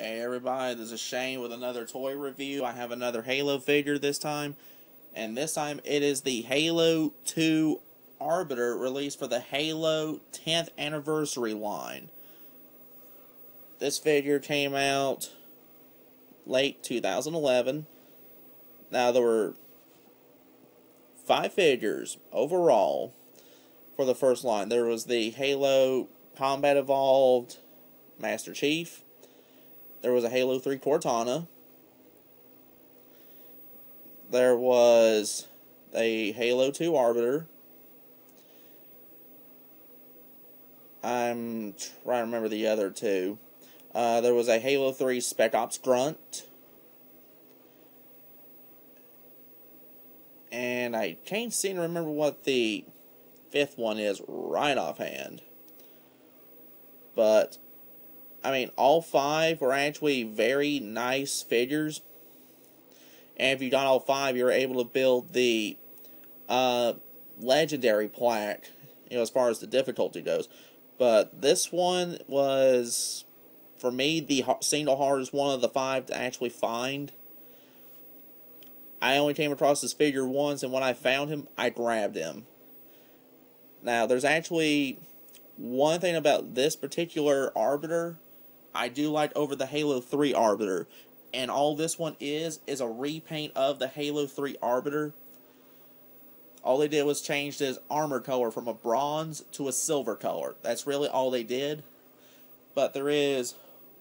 Hey everybody, this is Shane with another toy review. I have another Halo figure this time, and this time it is the Halo 2 Arbiter released for the Halo 10th anniversary line. This figure came out late 2011. Now there were 5 figures overall for the first line. There was the Halo Combat Evolved Master Chief. There was a Halo 3 Cortana. There was a Halo 2 Arbiter. I'm trying to remember the other two. There was a Halo 3 Spec Ops Grunt. And I can't seem to remember what the 5th one is right offhand. But I mean, all 5 were actually very nice figures. And if you got all 5, you were able to build the legendary plaque, as far as the difficulty goes. But this one was, for me, the single hardest one of the 5 to actually find. I only came across this figure once, and when I found him, I grabbed him. Now, there's actually one thing about this particular Arbiter I do like over the Halo 3 Arbiter, and all this one is a repaint of the Halo 3 Arbiter. All they did was change his armor color from a bronze to a silver color. That's really all they did. But there is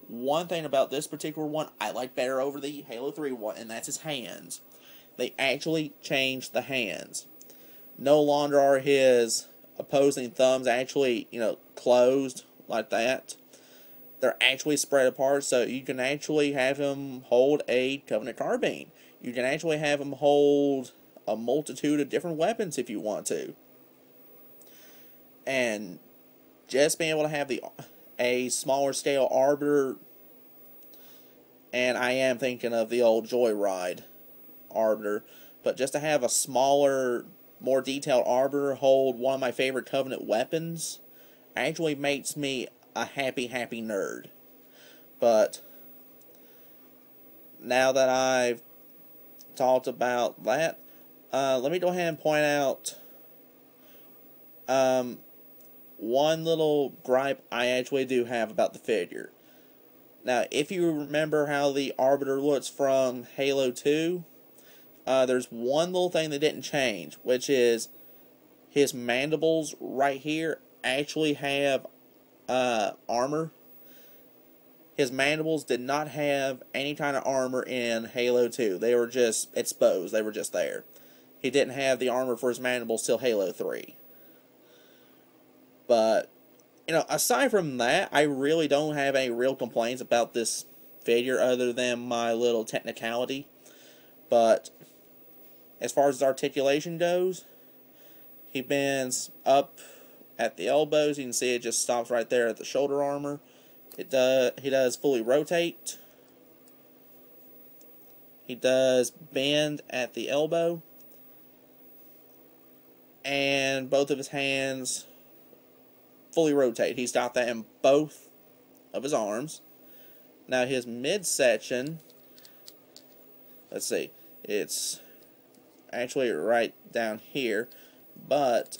one thing about this particular one I like better over the Halo 3 one, and that's his hands. They actually changed the hands. No longer are his opposing thumbs actually, closed like that. They're actually spread apart, so you can actually have him hold a Covenant carbine. You can actually have him hold a multitude of different weapons if you want to. And just being able to have a smaller scale Arbiter, and I am thinking of the old Joyride Arbiter, but just to have a smaller, more detailed Arbiter hold one of my favorite Covenant weapons actually makes me a happy nerd. But now that I've talked about that, let me go ahead and point out one little gripe I actually do have about the figure. Now, if you remember how the Arbiter looks from Halo 2, there's one little thing that didn't change, which is his mandibles right here actually have armor. His mandibles did not have any kind of armor in Halo 2. They were just exposed. They were just there. He didn't have the armor for his mandibles till Halo 3. But, aside from that, I really don't have any real complaints about this figure other than my little technicality. But as far as his articulation goes, he bends up at the elbows. You can see it just stops right there at the shoulder armor. He does fully rotate. He does bend at the elbow. And both of his hands fully rotate. He's got that in both of his arms. Now his midsection, let's see, it's actually right down here, but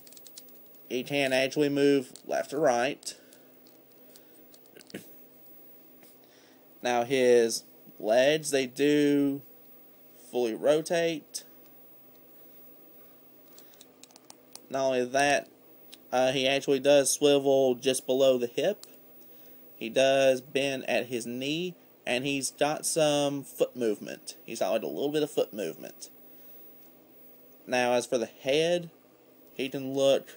he can actually move left to right. Now his legs, they do fully rotate. Not only that, he actually does swivel just below the hip. He does bend at his knee, and he's got some foot movement. He's got like a little bit of foot movement. Now as for the head, he can look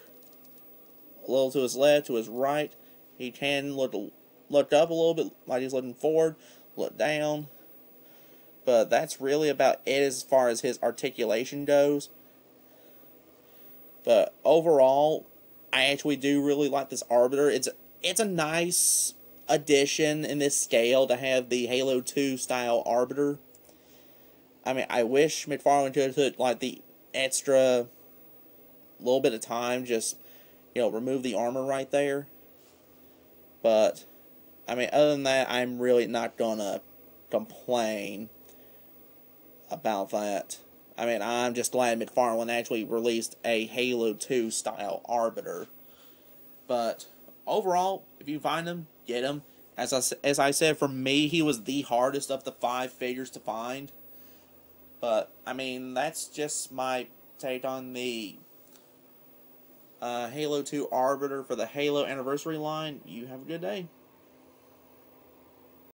a little to his left, to his right. He can look up a little bit like he's looking forward, look down. But that's really about it as far as his articulation goes. But overall, I actually do really like this Arbiter. It's a nice addition in this scale to have the Halo 2 style Arbiter. I mean, I wish McFarlane could have took like the extra little bit of time, just remove the armor right there. But I mean, other than that, I'm really not gonna complain about that. I mean, I'm just glad McFarlane actually released a Halo 2 style Arbiter. But overall, if you find him, get him. As I said, for me, he was the hardest of the 5 figures to find. But, I mean, that's just my take on the Halo 2 Arbiter for the Halo Anniversary line. You have a good day.